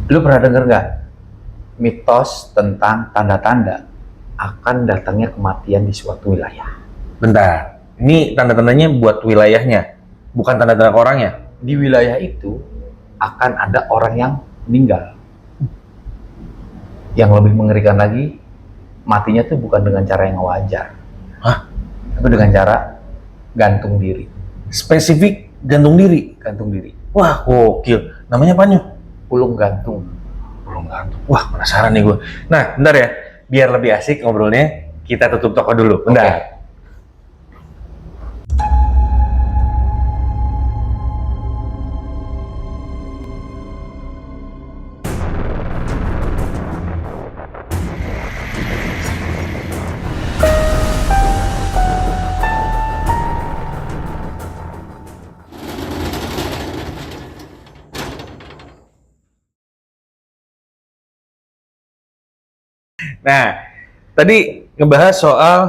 Lu pernah denger nggak mitos tentang tanda-tanda akan datangnya kematian di suatu wilayah? Bentar, ini tanda-tandanya buat wilayahnya, bukan tanda-tanda ke orangnya. Di wilayah itu akan ada orang yang meninggal. Yang lebih mengerikan lagi, matinya tuh bukan dengan cara yang wajar. Hah? Tapi dengan cara gantung diri. Spesifik gantung diri. Gantung diri. Wah, gokil. Namanya apa Nyu? Ulung gantung. Ulung gantung. Wah, penasaran nih gue. Nah, bentar ya. Biar lebih asik ngobrolnya, kita tutup toko dulu. Bentar. Oke. Nah, tadi ngebahas soal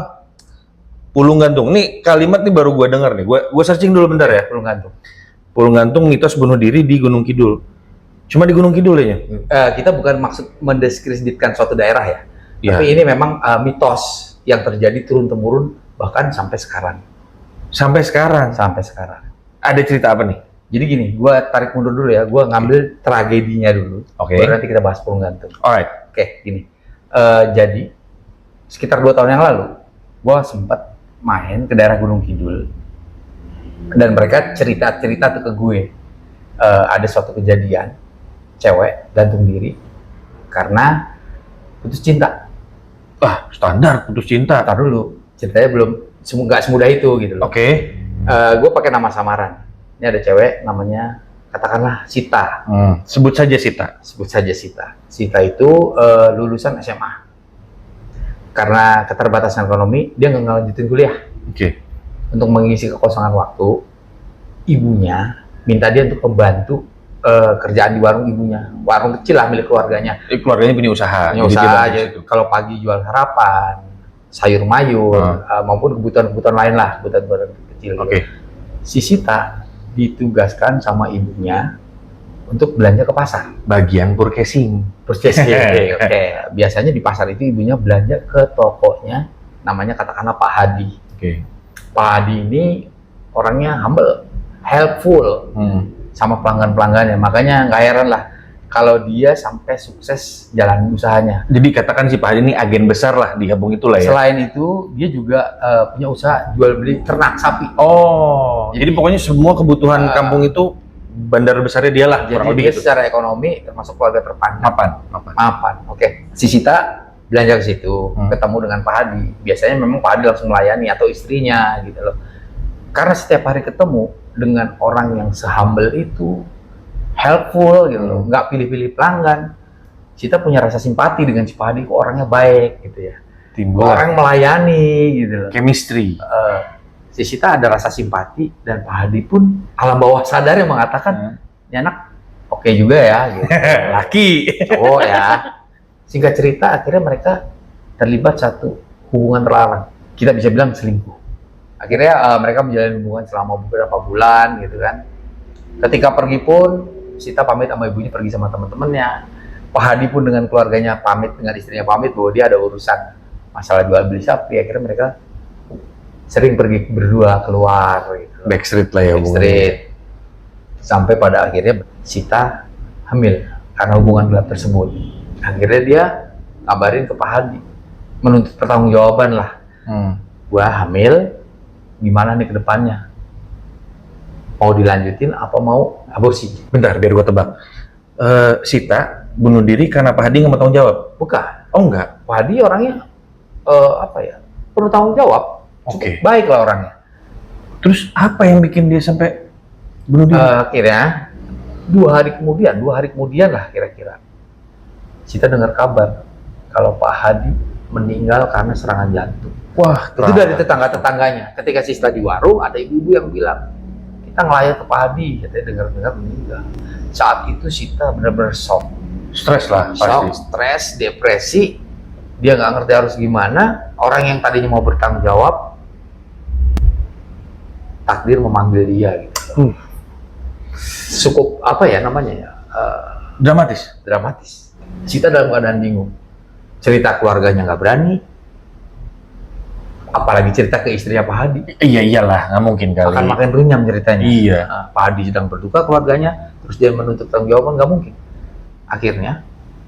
ulung gantung. Nih kalimat nih baru gue denger nih. Gue searching dulu bentar ya. Ulung gantung. Ulung gantung mitos bunuh diri di Gunung Kidul. Cuma di Gunung Kidul ya? Kita bukan maksud mendeskripsikan suatu daerah ya. Iya. Tapi ini memang mitos yang terjadi turun-temurun bahkan sampai sekarang. Sampai sekarang. Sampai sekarang. Ada cerita apa nih? Jadi gini, gue tarik mundur dulu ya. Gue ngambil tragedinya dulu. Oke. Baru nanti kita bahas ulung gantung. Alright. Oke, gini. Jadi sekitar 2 tahun yang lalu, gue sempat main ke daerah Gunung Kidul dan mereka cerita tuh ke gue. Ada suatu kejadian cewek gantung diri karena putus cinta. Wah, standar putus cinta. Tar dulu, ceritanya belum nggak semudah itu gitu loh. Oke. Gue pakai nama samaran. Ini ada cewek namanya katakanlah Sita. Sebut saja Sita. Sebut saja Sita. Sita itu lulusan SMA. Karena keterbatasan ekonomi, dia nggak ngelanjutin kuliah. Oke. Untuk mengisi kekosongan waktu, ibunya minta dia untuk membantu kerjaan di warung ibunya. Warung kecil lah milik keluarganya. Keluarganya punya usaha. Punya jadi usaha dia bantu aja. situ. Kalau pagi jual sarapan, sayur mayur, maupun kebutuhan-kebutuhan lain lah, kebutuhan kecil. Oke. Gitu. Si Sita ditugaskan sama ibunya untuk belanja ke pasar. Bagian purchasing. Purchasing. Oke. Biasanya di pasar itu ibunya belanja ke tokonya, namanya katakanlah Pak Hadi. Oke. Pak Hadi ini orangnya humble, helpful sama pelanggan-pelanggannya. Makanya nggak heran lah kalau dia sampai sukses jalan usahanya. Jadi katakan si Pak Hadi ini agen besar lah di kampung itu lah ya. Selain itu, dia juga punya usaha jual beli ternak sapi. Oh, jadi pokoknya semua kebutuhan kampung itu bandar besarnya dia lah. Jadi dia secara ekonomi termasuk keluarga terpandang. Mapan. Oke. Si Sita belanja ke situ, ketemu dengan Pak Hadi. Biasanya memang Pak Hadi langsung melayani atau istrinya gitu loh. Karena setiap hari ketemu dengan orang yang sehumble itu, helpful gitu loh, nggak pilih-pilih pelanggan. Sita punya rasa simpati dengan si Pak Hadi, kok orangnya baik gitu ya. Timbul Orang melayani gitu loh. chemistry. Si Sita ada rasa simpati dan Pak Hadi pun alam bawah sadar yang mengatakan, ini anak oke juga ya gitu. Laki. Oh ya. Singkat cerita akhirnya mereka terlibat satu hubungan terlarang. Kita bisa bilang selingkuh. Akhirnya mereka menjalin hubungan selama beberapa bulan gitu kan. Ketika pergi pun Sita pamit sama ibunya pergi sama teman-temannya. Pak Hadi pun dengan keluarganya pamit, dengan istrinya pamit bahwa dia ada urusan masalah jual beli sapi. Akhirnya mereka sering pergi berdua keluar gitu. Backstreet lah ya Backstreet. Sampai pada akhirnya Sita hamil karena hubungan gelap tersebut. Akhirnya dia kabarin ke Pak Hadi, menuntut pertanggungjawaban lah. Gua hamil, gimana nih ke depannya? Mau dilanjutin apa mau aborsi? Bentar, biar gua tebak. Sita bunuh diri karena Pak Hadi nggak mau tanggung jawab? Bukan. Oh enggak? Pak Hadi orangnya perlu tanggung jawab. Oke. Baik lah orangnya. Terus apa yang bikin dia sampai bunuh diri? Akhirnya 2 hari kemudian lah kira-kira, Sita dengar kabar kalau Pak Hadi meninggal karena serangan jantung. Wah, Itu dari tetangga-tetangganya. Ketika Sita di warung, ada ibu-ibu yang bilang, kita ngelayat ke Pak Hadi, katanya dengar-dengar meninggal. Saat itu Sita benar-benar shock. stres lah pasti. Stres, depresi. Dia nggak ngerti harus gimana. Orang yang tadinya mau bertanggung jawab, takdir memanggil dia gitu. Cukup apa ya namanya ya? Dramatis. Dramatis. Sita dalam keadaan bingung. Cerita keluarganya nggak berani, apalagi cerita ke istrinya Pak Hadi. Iya iyalah, nggak mungkin kali. Akan makin runyam ceritanya. Iya. Pak Hadi sedang berduka keluarganya, terus dia menuntut tanggung jawaban, nggak mungkin. Akhirnya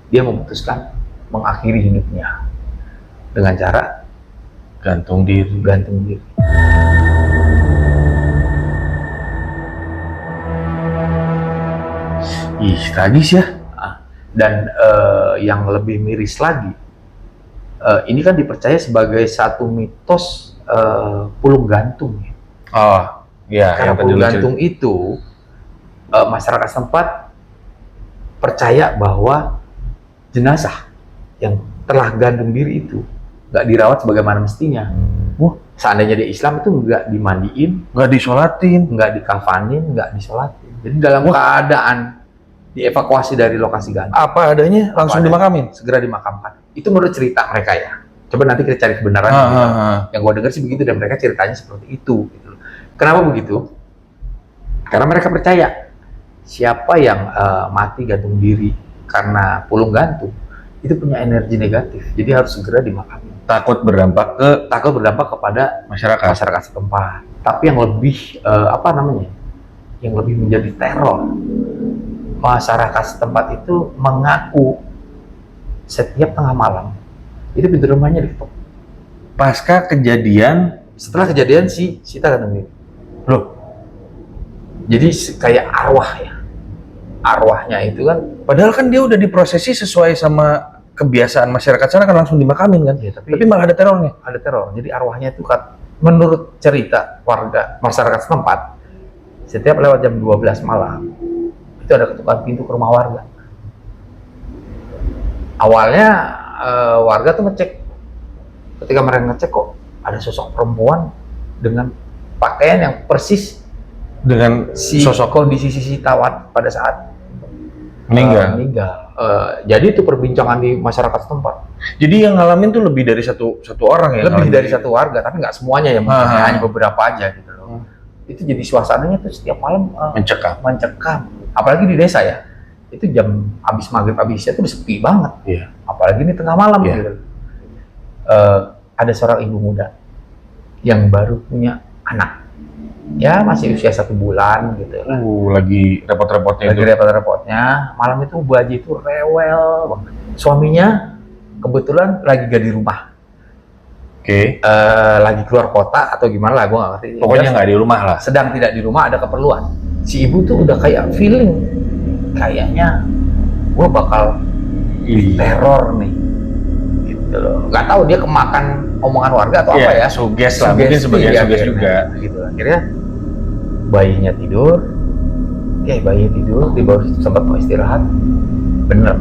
dia memutuskan mengakhiri hidupnya dengan cara Gantung diri. gantung diri. Ih, tragis ya. Dan yang lebih miris lagi, ini kan dipercaya sebagai satu mitos pulung gantung. Oh, iya. Karena yang tadi pulung lu gantung itu masyarakat setempat percaya bahwa jenazah yang telah gantung diri itu nggak dirawat sebagaimana mestinya. Wah. Seandainya dia Islam itu nggak dimandiin, nggak disolatin. nggak dikafanin, nggak disolatin. Jadi dalam keadaan dievakuasi dari lokasi gantung, Apa adanya langsung adanya. dimakamin. segera dimakamkan. Itu menurut cerita mereka ya. Coba nanti kita cari kebenaran. Yang gue dengar sih begitu, dan mereka ceritanya seperti itu. Gitu. Kenapa begitu? Karena mereka percaya siapa yang mati gantung diri karena pulung gantung itu punya energi negatif, jadi harus segera dimakamkan. Takut berdampak ke Takut berdampak kepada masyarakat. masyarakat setempat. Tapi yang lebih yang lebih menjadi teror, masyarakat setempat itu mengaku setiap tengah malam itu pintu rumahnya diketuk. Pasca kejadian, Setelah kejadian si Sita gantung diri. loh, Jadi kayak arwah ya. Arwahnya itu kan, padahal kan dia udah diprosesi sesuai sama kebiasaan masyarakat sana kan langsung dimakamin kan. ya, Tapi malah ada terornya. ada teror. Jadi arwahnya itu kan, menurut cerita warga masyarakat setempat, setiap lewat jam 12 malam itu ada ketukan pintu ke rumah warga. Awalnya warga tuh ngecek. Ketika mereka ngecek, kok ada sosok perempuan dengan pakaian yang persis Dengan sosok kondisi si Tawat pada saat meninggal. Jadi itu perbincangan di masyarakat setempat. Jadi yang ngalamin tuh lebih dari satu orang ya? Lebih ngalamin. dari satu warga, tapi nggak semuanya ya, mungkin Ah. hanya beberapa aja gitu loh. Itu jadi suasananya tuh setiap malam mencekam. Apalagi di desa ya, itu jam habis maghrib habis isya itu udah sepi banget. Iya. Apalagi ini tengah malam Iya. gitu. Ada seorang ibu muda yang baru punya anak, ya masih usia 1 bulan gitu. Lagi repot-repotnya Lagi itu. repot-repotnya, malam itu Bu Haji itu rewel banget. Suaminya kebetulan lagi gak di rumah, Oke. lagi keluar kota atau gimana lah, gue gak ngerti. Pokoknya nggak di rumah lah. Sedang tidak di rumah, ada keperluan. Si ibu tuh udah kayak feeling, kayaknya gue bakal teror nih, gitu loh. Gak tahu dia kemakan omongan warga atau apa ya. Suges lah, mungkin sebagian Sugesti, suges akhirnya. juga. Gitu. Akhirnya bayinya tidur, bayinya tidur, di bawah situ sempat mau istirahat, bener,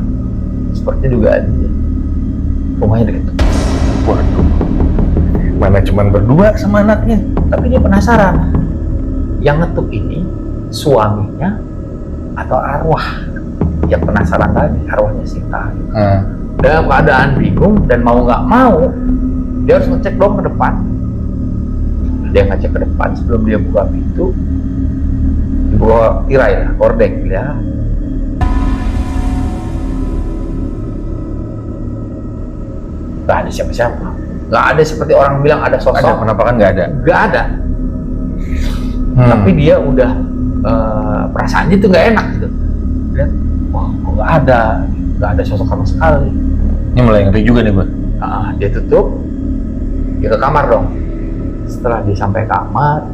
seperti dugaan dia, rumahnya diketuk. Waduh. Mana cuman berdua sama anaknya. Tapi dia penasaran, yang ngetuk ini suaminya atau arwah? Yang penasaran tadi, arwahnya Sita. Dalam keadaan bingung dan mau nggak mau, dia harus ngecek dong ke depan. Dia ngecek ke depan sebelum dia buka pintu, dibawa tirai lah, gordeng ya. Gak ada siapa-siapa. Gak ada seperti orang bilang ada sosok. Ada penampakan nggak ada? Gak ada. Tapi dia udah perasaannya tuh nggak enak gitu. Dan wah, kok nggak ada sosok sama sekali. Ini mulai ngeri juga nih, Bang. Dia tutup, dia ke kamar dong. Setelah dia sampai kamar,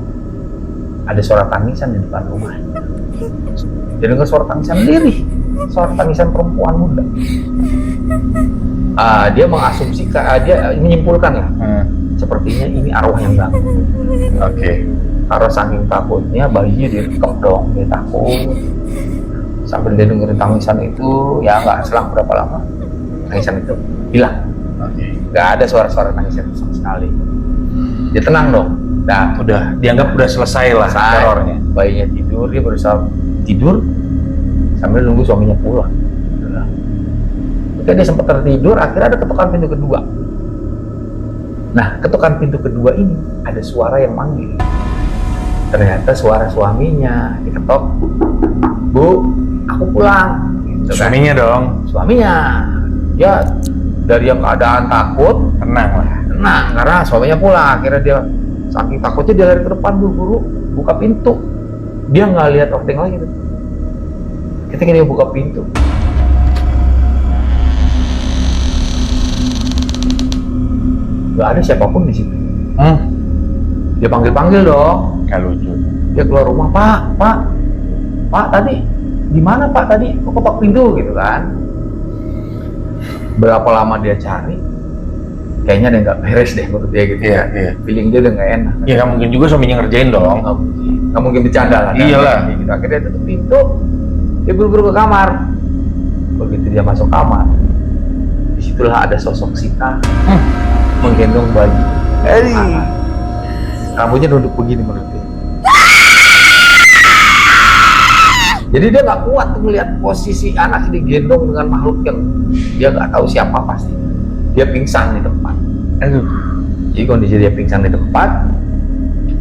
ada suara tangisan di depan rumah. Dia dengar suara tangisan lirih, suara tangisan perempuan muda. Dia mengasumsikan, dia menyimpulkan lah, sepertinya ini arwah yang ganggu. Oke. Karena saking takutnya, bayinya direkam dong, dia takut. Sambil dia dengerin tangisan itu, ya nggak selang berapa lama, tangisan itu hilang. Oke. Nggak ada suara-suara tangisan sama sekali. Dia tenang dong. Nah, Udah dianggap udah selesai lah terornya. Bayinya tidur, dia berusaha tidur sambil nunggu suaminya pulang. Ketika dia sempat tertidur, akhirnya ada ketukan pintu kedua. Nah, ketukan pintu kedua ini ada suara yang manggil. Ternyata suara suaminya diketok, "Bu, aku pulang." gitu kan. Suaminya dong. Suaminya, ya dari yang keadaan takut, Tenang lah. tenang karena suaminya pulang. Akhirnya dia saking takutnya dia lari ke depan, buru-buru buka pintu. Dia nggak lihat ordeng lagi tuh. Ketika dia buka pintu, nggak ada siapapun di situ. Dia panggil-panggil dong. Gak lucu. Dia keluar rumah, Pak, tadi di mana Pak tadi? Kok ketok pintu gitu kan? Berapa lama dia cari? Kayaknya dia nggak beres deh menurut dia gitu. Iya, iya. Feeling dia udah nggak enak. Ya nggak mungkin juga suaminya ngerjain dong. Nggak mungkin bercanda lah. Iyalah. Gitu. Akhirnya dia tutup pintu, dia buru-buru ke kamar. Begitu dia masuk kamar, disitulah ada sosok Sita menggendong bayi. Rambutnya duduk begini menurut dia. Jadi dia nggak kuat tuh melihat posisi anak digendong dengan makhluk yang dia nggak tahu siapa pasti. Dia pingsan di tempat. Aduh. Jadi kondisi dia pingsan di tempat,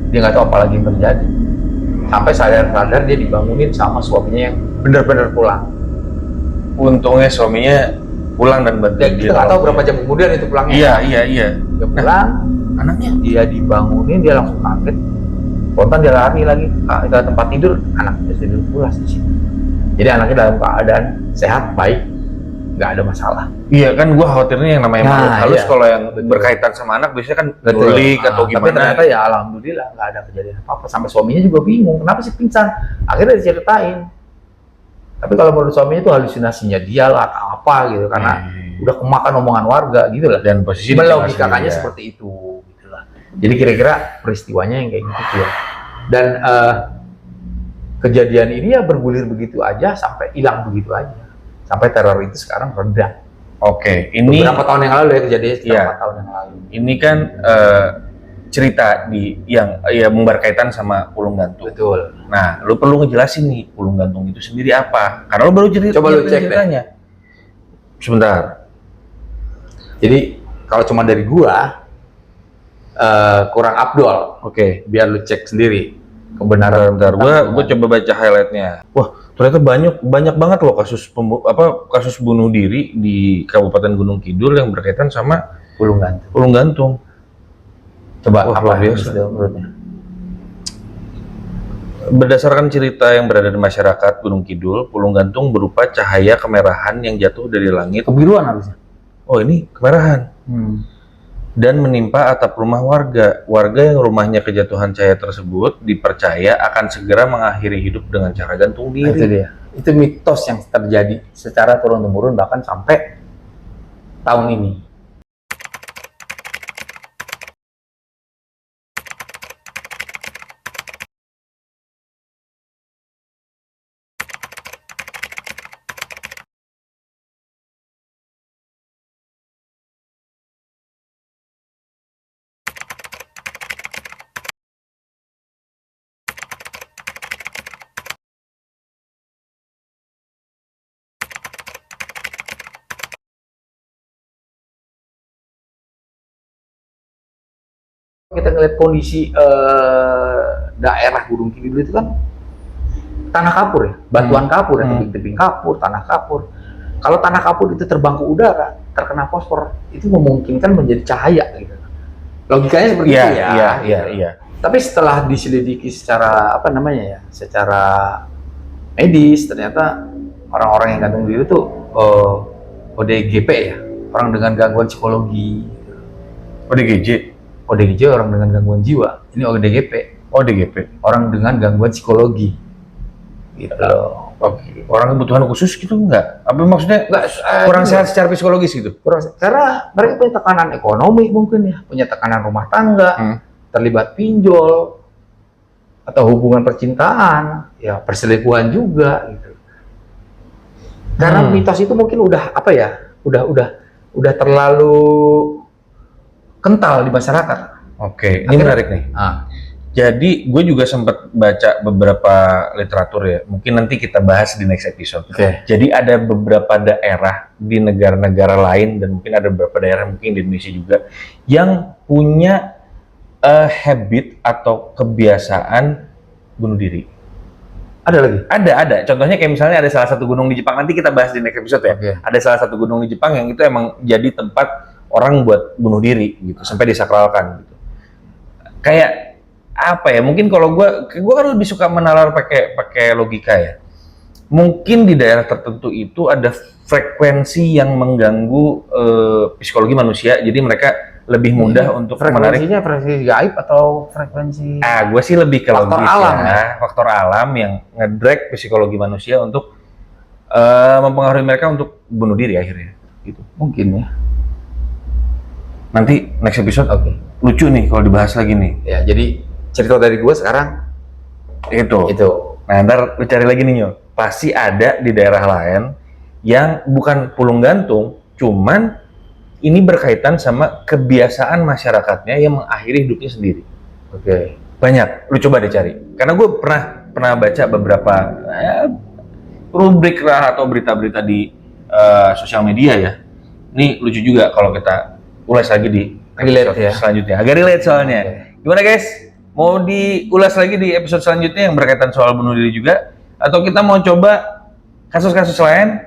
dia nggak tahu apa lagi yang terjadi. Sampai sadar-sadar dia dibangunin sama suaminya yang benar-benar pulang. Untungnya suaminya pulang dan bantu Dan kita nggak tahu berapa jam kemudian itu pulangnya. Iya. Dia pulang, Anaknya? dia dibangunin, dia langsung kaget. Spontan dia lari lagi ke tempat tidur, anaknya tidur pulas di situ. Jadi anaknya dalam keadaan sehat, baik, nggak ada masalah. Iya kan, gua khawatirnya yang namanya makhluk halus iya. kalau yang Betul. berkaitan sama anak biasanya kan Betul. gulik atau Tapi gimana. ternyata ya alhamdulillah nggak ada kejadian apa-apa. Sampai suaminya juga bingung, kenapa sih pingsan? Akhirnya diceritain. Tapi kalau menurut suaminya itu halusinasinya dia lah atau apa gitu, karena udah kemakan omongan warga gitu lah. Dan posisi Melogikakannya dia. seperti itu gitu lah. Jadi kira-kira peristiwanya yang kayak gitu ya. Dan kejadian ini ya bergulir begitu aja sampai hilang begitu aja. Sampai teror itu sekarang reda. Oke, ini Beberapa tahun yang lalu ya kejadiannya sekitar Iya. 4 tahun yang lalu. ini kan cerita yang ya berkaitan sama Pulung Gantung. Betul. Nah, lu perlu ngejelasin nih Pulung Gantung itu sendiri apa? Karena lu baru cerita. Coba lu cek deh. ceritanya. Sebentar. Jadi kalau cuma dari gua kurang abdol. Oke. Biar lu cek sendiri kebenaran. Bentar, gua coba baca highlightnya. Wah, ternyata banyak banget loh kasus bunuh diri di Kabupaten Gunung Kidul yang berkaitan sama Pulung Gantung. Pulung Gantung. Coba Wah, apa luar biasa. menurutnya? Berdasarkan cerita yang berada di masyarakat Gunung Kidul, Pulung Gantung berupa cahaya kemerahan yang jatuh dari langit. Kebiruan harusnya. Oh, ini kemerahan. Dan menimpa atap rumah warga. Warga yang rumahnya kejatuhan cahaya tersebut dipercaya akan segera mengakhiri hidup dengan cara gantung Nah, itu diri. dia. Itu mitos yang terjadi secara turun-temurun bahkan sampai tahun ini. Kita ngeliat kondisi daerah Gunung Kidul itu kan tanah kapur ya, batuan kapur ya, tebing-tebing kapur, tanah kapur. Kalau tanah kapur itu terbang ke udara, terkena fosfor, itu memungkinkan menjadi cahaya gitu. Logikanya seperti itu ya. Iya. Tapi setelah diselidiki secara apa namanya ya, secara medis, ternyata orang-orang yang gantung diri itu ODGP ya, orang dengan gangguan psikologi. ODGJ. ODGJ orang dengan gangguan jiwa. Ini ODGP, ODGP. orang dengan gangguan psikologi. Gitu loh. Oke. Orang kebutuhan khusus gitu enggak? Apa maksudnya kurang sehat secara psikologis gitu? Karena mereka punya tekanan ekonomi mungkin ya, punya tekanan rumah tangga, terlibat pinjol atau hubungan percintaan, ya perselingkuhan juga gitu. Karena mitos itu mungkin udah apa ya? Udah terlalu kental di masyarakat. Oke, ini menarik nih. Jadi gue juga sempat baca beberapa literatur ya. Mungkin nanti kita bahas di next episode. Oke. Jadi ada beberapa daerah di negara-negara lain dan mungkin ada beberapa daerah mungkin di Indonesia juga yang punya habit atau kebiasaan bunuh diri. Ada lagi? Ada. Contohnya kayak misalnya ada salah satu gunung di Jepang, nanti kita bahas di next episode ya. Oke. Ada salah satu gunung di Jepang yang itu emang jadi tempat orang buat bunuh diri gitu, sampai disakralkan gitu. Kayak apa ya? Mungkin kalau gua kan lebih suka menalar pakai logika ya. Mungkin di daerah tertentu itu ada frekuensi yang mengganggu psikologi manusia, jadi mereka lebih mudah untuk menarik. Frekuensinya frekuensi gaib atau frekuensi Gue sih lebih ke faktor logis alam ya. Faktor alam yang ngedrag psikologi manusia untuk mempengaruhi mereka untuk bunuh diri akhirnya gitu. mungkin ya. Nanti next episode Oke. lucu nih kalau dibahas lagi nih. Ya, jadi cerita dari gue sekarang Itu. Nah, ntar lu cari lagi nih, Nyo. Pasti ada di daerah lain yang bukan pulung gantung, cuman ini berkaitan sama kebiasaan masyarakatnya yang mengakhiri hidupnya sendiri. Oke. Banyak, lu coba deh cari. Karena gue pernah baca beberapa rubrik lah atau berita-berita di sosial media ya. Ini lucu juga kalau kita ulas lagi di Relate episode ya. selanjutnya. Agak relate soalnya. Oke. Gimana guys? Mau diulas lagi di episode selanjutnya yang berkaitan soal bunuh diri juga? Atau kita mau coba kasus-kasus lain?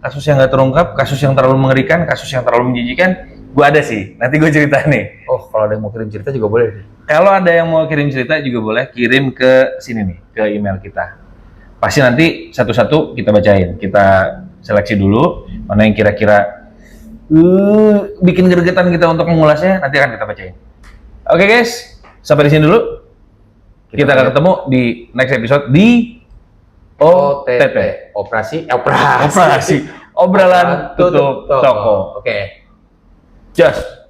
Kasus yang nggak terungkap, kasus yang terlalu mengerikan, kasus yang terlalu menjijikan? Gue ada sih, nanti gue cerita nih. Oh, kalau ada yang mau kirim cerita juga boleh deh. Kalau ada yang mau kirim cerita juga boleh kirim ke sini nih, ke email kita. Pasti nanti satu-satu kita bacain. Kita seleksi dulu mana yang kira-kira bikin gregetan kita untuk mengulasnya, nanti akan kita bacain. Oke guys, sampai di sini dulu. Kita akan ketemu di next episode di OTT. Operasi Obrolan tutup toko. Oke. Just